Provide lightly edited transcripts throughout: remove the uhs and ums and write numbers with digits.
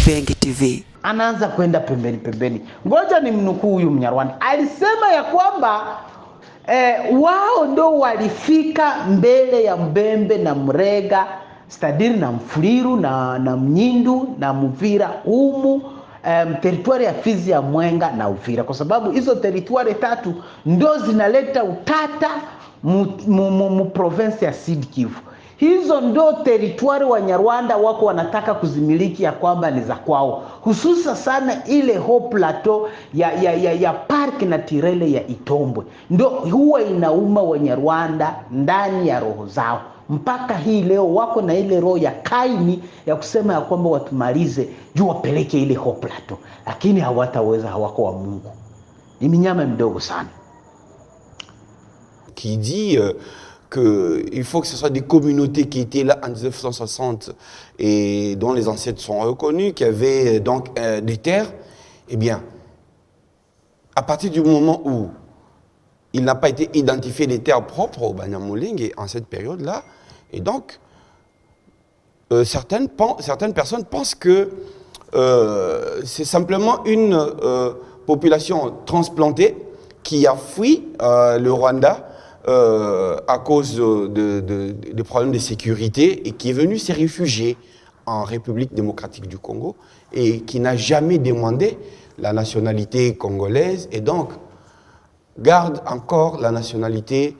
Kipenge TV. Anaanza kwenda pembeni. Ngoja ni mnukuu huyu Mnyarwanda. Alisema ya kwamba wao ndo walifika mbele ya Mbembe na Mrega, Stadiri na Mfuliru na Mnyindu na Muvira humu teritwari ya Fizi ya Mwenga na Uvira, kwa sababu hizo teritwari tatu ndo zinaleta utata mu province ya Sud Kivu. Hizo ndo teritwari wa Nyarwanda wako wanataka kuzimiliki ya kwamba ni za kwao, hususa sana ile ho plateau ya park na tirele ya Itombwe, ndo huwa inauma wa Nyarwanda ndani ya roho zao. Mpaka hii leo wako na ile roho ya Kaini ya kusema ya kwamba watumalize juu wapeleke ile ho plateau, lakini hawataweza, hawako wa Mungu. Ni minyama midogo sana. Qui dit qu'il faut que ce soit des communautés qui étaient là en 1960 et dont les ancêtres sont reconnus, qui avaient donc des terres. Eh bien, à partir du moment où il n'a pas été identifié des terres propres au Banyamulenge en cette période-là, et donc certaines personnes pensent que c'est simplement une population transplantée qui a fui le Rwanda à cause de problèmes de sécurité et qui est venu se réfugier en République démocratique du Congo et qui n'a jamais demandé la nationalité congolaise et donc garde encore la nationalité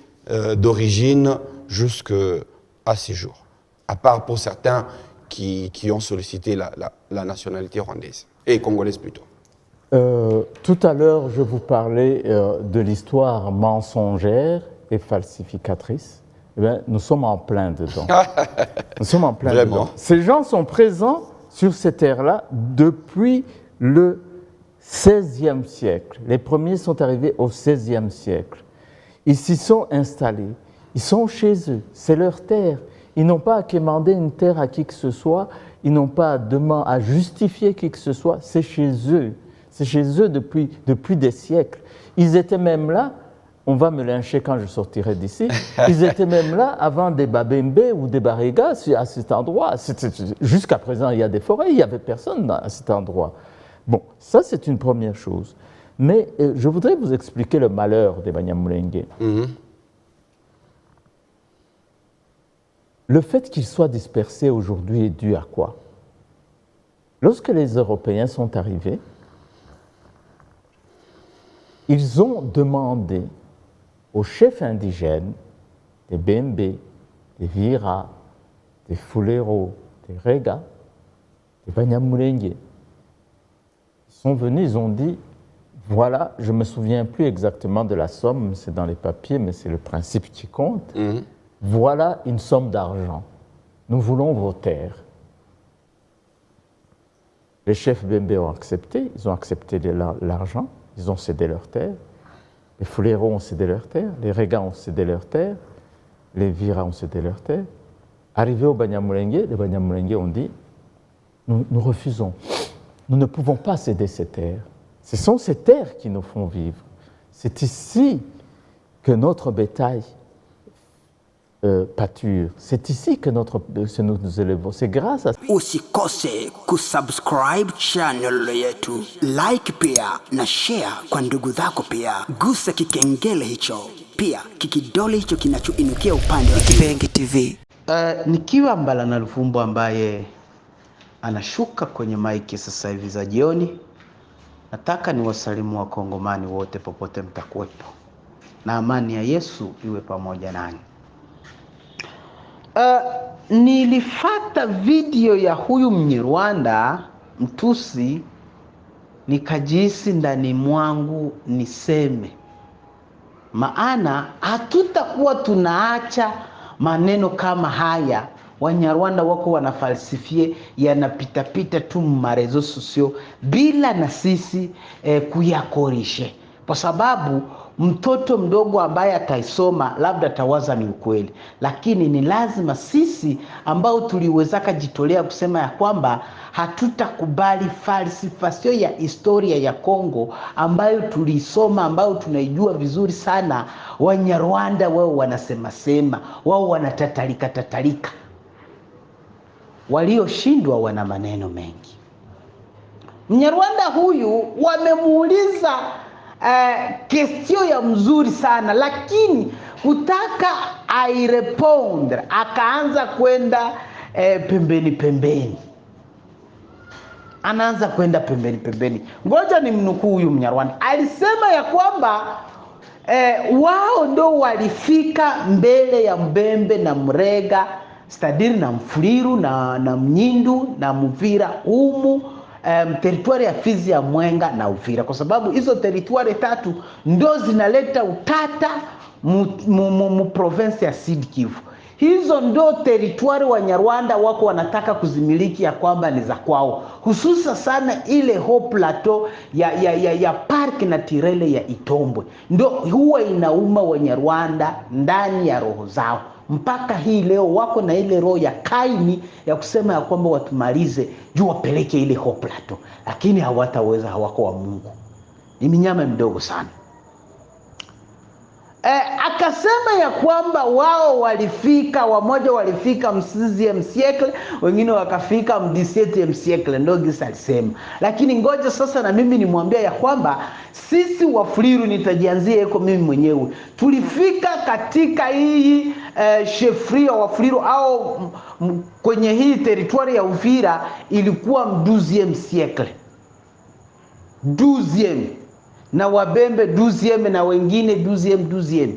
d'origine jusqu'à ces jours, à part pour certains qui ont sollicité la nationalité rwandaise, et congolaise plutôt. Tout à l'heure, je vous parlais de l'histoire mensongère et falsificatrice. Eh bien, nous sommes en plein dedans. Nous sommes en plein dedans. Ces gens sont présents sur ces terres-là depuis le XVIe siècle. Les premiers sont arrivés au XVIe siècle. Ils s'y sont installés. Ils sont chez eux. C'est leur terre. Ils n'ont pas à quémander une terre à qui que ce soit. Ils n'ont pas à justifier qui que ce soit. C'est chez eux. C'est chez eux depuis des siècles. Ils étaient même là. On va me lyncher quand je sortirai d'ici. Ils étaient même là avant des Babembe ou des Barega à cet endroit. Jusqu'à présent, il y a des forêts. Il n'y avait personne à cet endroit. Bon, ça c'est une première chose. Mais je voudrais vous expliquer le malheur des Banyamulenge. Le fait qu'ils soient dispersés aujourd'hui est dû à quoi? Lorsque les Européens sont arrivés, ils ont demandé aux chefs indigènes, des Bembe, des Vira, des Fulero, des Rega, des Banyamulenge, ils sont venus, ils ont dit, voilà, je ne me souviens plus exactement de la somme, c'est dans les papiers, mais c'est le principe qui compte. Voilà une somme d'argent. Nous voulons vos terres. Les chefs Bembe ont accepté, ils ont accepté l'argent, ils ont cédé leurs terres. Les Fulero ont cédé leurs terres, les Rega ont cédé leurs terres, les Vira ont cédé leurs terres. Arrivés au Banyamulenge, les Banyamulenge ont dit, nous refusons. Nous ne pouvons pas céder ces terres. Ce sont ces terres qui nous font vivre. C'est ici que notre bétail pâture. C'est ici que nous élevons. C'est grâce à... Usikose kusubscribe channel yetu, like pia na share kwa ndugu zako pia. Gusa kikengele hicho, pia kikidole hicho kinachoinukia upande wa Kipenge TV. Nikiwa Mbala na Lufumbo ambaye anashuka kwenye maiki sasa hivi za jioni, nataka ni wasalimu wa Kongomani wote popote mtakuwepo, na amani ya Yesu iwe pamoja nanyi. Nilifata video ya huyu Mnyarwanda mtusi, nikajihisi ndani mwangu niseme, maana hatutakuwa tunaacha maneno kama haya. Wanyarwanda wako wanafalsifie yanapitapita tu marezo sosio bila na sisi kuyakorishe, kwa sababu mtoto mdogo ambaye ataisoma labda tawaza ni ukweli, lakini ni lazima sisi ambao tuliwezaka jitolea kusema ya kwamba hatutakubali falsifasio ya historia ya Kongo ambayo tulisoma, ambayo tunaijua vizuri sana. Wanyarwanda wao wanasema, wao wanatatalika. Walioshindwa wana maneno mengi. Mnyarwanda huyu wamemuuliza kestio ya mzuri sana, lakini kutaka airepondre akaanza kwenda pembeni. Anaanza kwenda pembeni. Ngoja ni mnukuu huyu Mnyarwanda. Alisema ya kwamba wao ndo walifika mbele ya Mbembe na Mrega, Stadiri na Mfuliru na Mnyindu na Muvira humu teritwari ya Fizi, ya Mwenga na Uvira, kwa sababu hizo teritwari tatu ndo zinaleta utata mu province ya Sud Kivu. Hizo ndo teritwari wa Nyarwanda wako wanataka kuzimiliki ya kwamba ni za kwao, hususa sana ile Haut Plateau ya park na tirele ya Itombwe, ndo huwa inauma wa Nyarwanda ndani ya roho zao. Mpaka hii leo wako na ile roho ya Kaini ya kusema ya kwamba watumalize juu wapeleke ile Haut Plateau, lakini hawataweza, hawako wa Mungu, ni minyama midogo sana. Akasema ya kwamba wao walifika, wamoja walifika m16e siècle, wengine wakafika m17e siècle, ndo gisa alisema. Lakini ngoja sasa na mimi nimwambia ya kwamba sisi Wafuliru, nitajianzia eko mimi mwenyewe, tulifika katika hii chefria Wafuliru au kwenye hii teritwari ya Uvira ilikuwa m12e siècle, 12e, na Wabembe 12e na wengine 12e.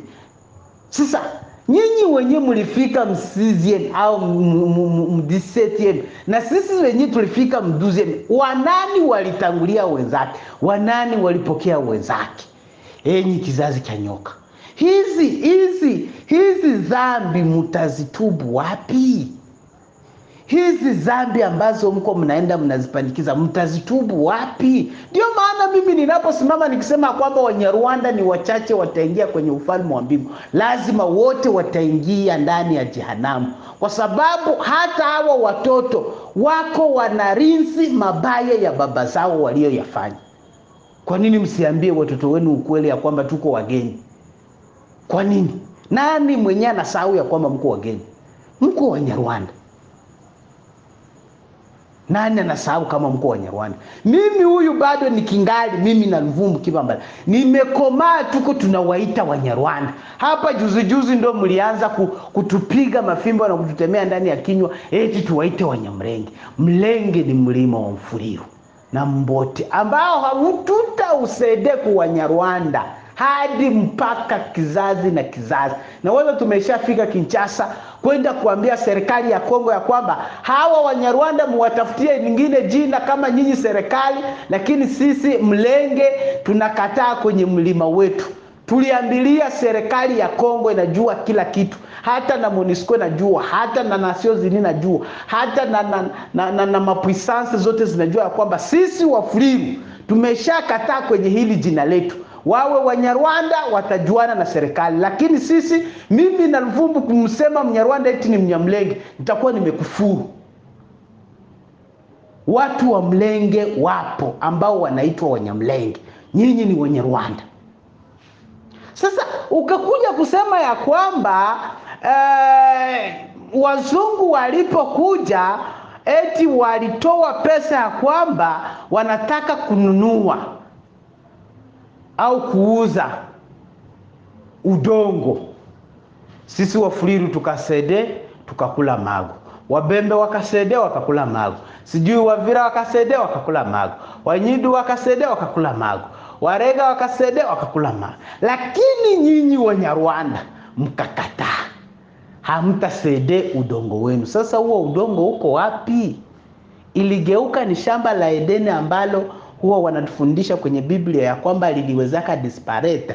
Sasa nyinyi wenyewe mlifika m16e au m17e, na sisi wenyewe tulifika m12e. Wanani walitangulia wenzake? Wanani walipokea wenzake? Enyi kizazi cha nyoka, hizi dhambi mtazitubu wapi? Hizi dhambi ambazo mko mnaenda mnazipandikiza mtazitubu wapi? Ndio maana mimi ninaposimama nikisema kwamba Wanyarwanda ni wachache wataingia kwenye ufalme wa mbingu, lazima wote wataingia ndani ya jehanamu, kwa sababu hata hawa watoto wako wanarinsi mabaya ya baba zao walioyafanya. Kwa nini msiambie watoto wenu ukweli ya kwamba tuko wageni? Kwa nini? Nani mwenye anasahau ya kwamba mko wageni? Mko Wanyarwanda. Nani anasahau kama mko Wanyarwanda? Mimi huyu bado ni kingali, mimi na Luvumbu Kibamba nimekomaa, tuko tunawaita Wanyarwanda. Hapa juzi ndo mlianza kutupiga mafimbo na kututemea ndani ya kinywa eti tuwaite Wanyamlenge. Mlenge ni mlima wa Mfuliru na Mbote ambao haututa usede ku Wanyarwanda hadi mpaka kizazi na kizazi. Na wala tumeshafika Kinshasa kwenda kuambia serikali ya Kongo ya kwamba hawa Wanyarwanda muwatafutie nyingine jina kama nyinyi serikali, lakini sisi Mlenge tunakataa kwenye mlima wetu. Tuliambilia serikali ya Kongo inajua kila kitu, hata na MONUSCO inajua, hata na Nations Unies inajua, hata na mapuissance zote zinajua ya kwamba sisi Wafuliru tumeshakataa kwenye hili jina letu. Wawe Wanyarwanda watajuana na serikali, lakini sisi, mimi na Luvumbu kumsema Mnyarwanda eti ni Mnyamlenge, nitakuwa nimekufuru. Watu wa Mlenge wapo ambao wanaitwa Wanyamlenge, nyinyi ni Wanyarwanda. Sasa ukakuja kusema ya kwamba wazungu walipokuja eti walitoa pesa ya kwamba wanataka kununua au kuuza udongo. Sisi Wafuliru tukasede tukakula mago, Wabembe wakasede wakakula mago, sijui Wavira wakasede wakakula mago, Wanyidu wakasede wakakula mago, Warega wakasede wakakula mago. Lakini nyinyi Wanyarwanda mkakataa, hamtasede udongo wenu. Sasa huo udongo uko wapi? Iligeuka ni shamba la Edeni ambalo huwa wanatufundisha kwenye Biblia ya kwamba liliwezaka disparate.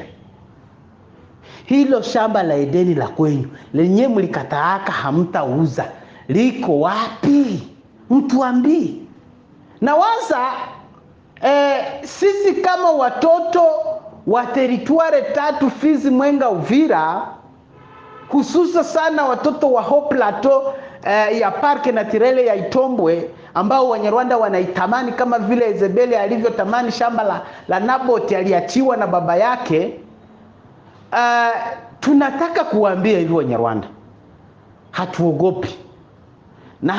Hilo shamba la Edeni la kwenyu lenye mlikataaka hamtauza, liko wapi? Mtuambie. Na waza sisi kama watoto wa teritware tatu Fizi, Mwenga, Uvira, hususa sana watoto wa Haut Plateau ya parke na tirele ya Itombwe ambao Wanyarwanda wanaitamani kama vile Ezebeli alivyotamani shamba la Naboti aliachiwa na baba yake. Tunataka kuambia hivi Wanyarwanda, hatuogopi na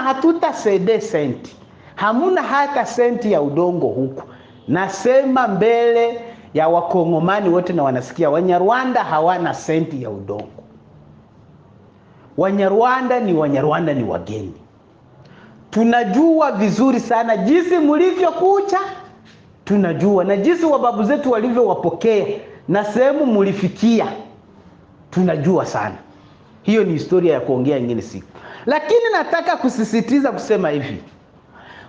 hatuta cede senti, hamuna hata senti ya udongo huku. Nasema mbele ya Wakongomani wote na wanasikia, Wanyarwanda hawana senti ya udongo. Wanyarwanda ni wageni. Tunajua vizuri sana jinsi mlivyokuja, tunajua na jinsi wababu zetu walivyowapokea na sehemu mlifikia, tunajua sana. Hiyo ni historia ya kuongea nyingine siku. Lakini nataka kusisitiza kusema hivi,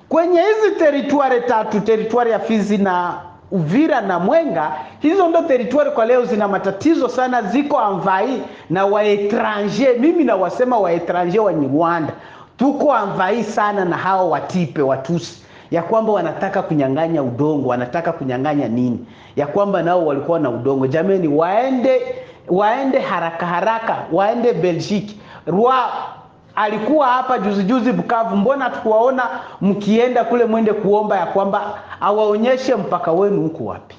kwenye hizi teritwari tatu, teritwari ya Fizi na Uvira na Mwenga, hizo ndo teritwari kwa leo zina matatizo sana, ziko amvai na waetranger. Mimi na wasema waetranger wa Rwanda, tuko amvai sana na hao watipe watusi, ya kwamba wanataka kunyang'anya udongo, wanataka kunyang'anya nini, ya kwamba nao walikuwa na udongo. Jameni, waende haraka, waende Belgique. Roi alikuwa hapa juzi Bukavu, mbona tukuwaona mkienda kule mwende kuomba ya kwamba awaonyeshe mpaka wenu huko wapi?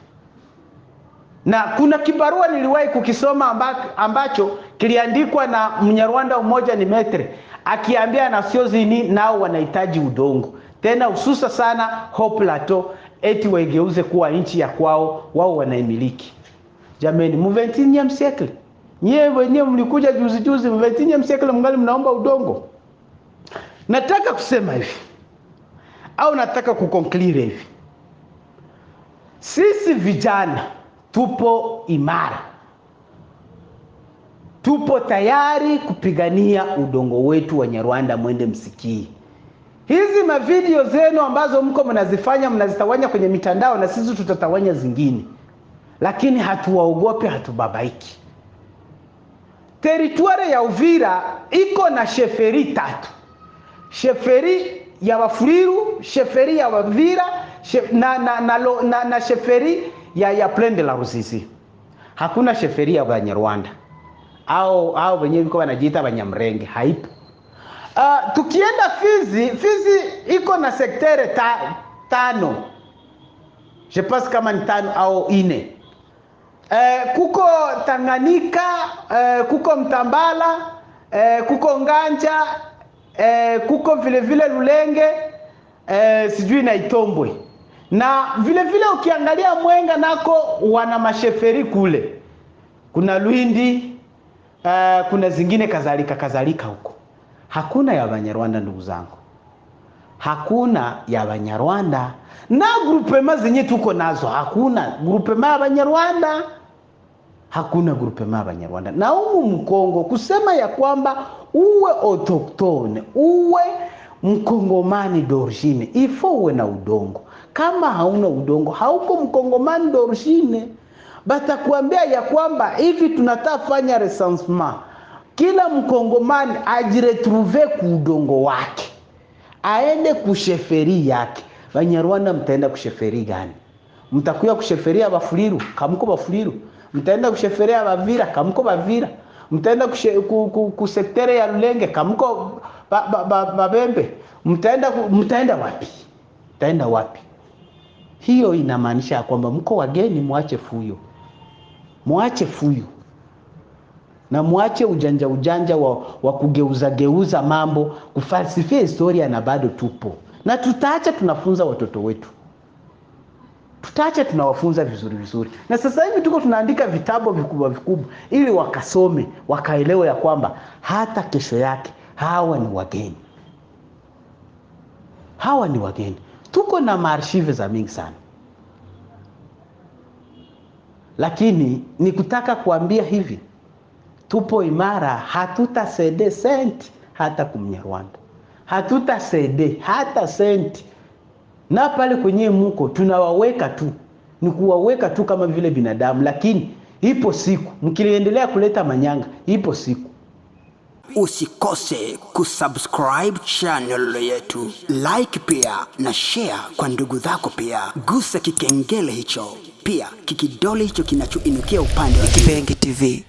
Na kuna kibarua niliwahi kukisoma ambacho kiliandikwa na Mnyarwanda mmoja ni metre, akiambia Nations Unies nao wanahitaji udongo, tena hususa sana Haut Plateau, eti waigeuze kuwa nchi ya kwao, wao wanaimiliki. Jameni, mu 21e siècle, nyewe wenyewe mlikuja juzi mu 21e siècle mngali mnaomba udongo. Nataka kusema hivi, au nataka kuconclure hivi, sisi vijana tupo imara, tupo tayari kupigania udongo wetu. Wanyarwanda, mwende msikii hizi mavideo zenu ambazo mko mnazifanya, mnazitawanya kwenye mitandao, na sisi tutatawanya zingine, lakini hatuwaogope, hatubabaiki. Teritwari ya Uvira iko na sheferi 3. Sheferi ya Wafuliru, sheferi ya Wavira, na sheferi ya Plaine de la Ruzizi. Hakuna sheferi ya Banyarwanda au wenyewe wiko wanajiita Banyamrenge, haipo. Tukienda Fizi iko na sektere 5. Je pense kama ni 5 au 4. Kuko Tanganyika, kuko Mtambala, kuko Nganja, kuko vile Lulenge, sijui na Itombwe. Na vile ukiangalia Mwenga nako wana masheferi kule. Kuna Lwindi, kuna zingine kazalika huko. Hakuna ya Banyarwanda ndugu zangu. Hakuna ya Banyarwanda. Na grupema zenye tuko nazo, hakuna grupema ya Banyarwanda. Hakuna grupema ya Banyarwanda. Na humu Mkongo kusema ya kwamba uwe autochtone, uwe Mkongomani d'origine, ifo uwe na udongo. Kama hauna udongo, hauko Mkongomani d'origine. Batakuambia ya kwamba hivi tunataka fanya recensement, kila Mkongomani ajiretrouve ku udongo wake, aende kusheferi yake. Banyarwanda mtaenda kusheferi gani? Mtakuya kusheferia Bafuliru, kamuko Bafuliru. Mtaenda kusheferia Bavira, kamuko Bavira. Mtaenda kusektere ya Lulenge, kamuko Babembe. Mtaenda wapi? Mtaenda wapi? Hiyo inamaanisha kwamba mko wageni, muache fuyo. Muache fuyo. Na muache ujanja wa kugeuza mambo, kufalsifia historia, na bado tupo. Na tutaacha tunafunza watoto wetu. Tutaacha tunawafunza vizuri. Na sasa hivi tuko tunaandika vitabu vikubwa ili wakasome, wakaelewe ya kwamba hata kesho yake hawa ni wageni. Hawa ni wageni. Tuko na maarchive za mingi sana. Lakini nikutaka kuambia hivi, tupo imara, hatutasede senti hata kumnyarwanda. Hatutasede hata senti. Na pale kwenye muko tunawaweka tu, ni kuwaweka tu kama vile binadamu, lakini ipo siku mkiendelea kuleta manyanga, ipo siku. Usikose kusubscribe channel yetu, like pia na share kwa ndugu zako pia. Gusa kikengele hicho, pia kikidole hicho kinachoinukia upande wa Kipengi TV.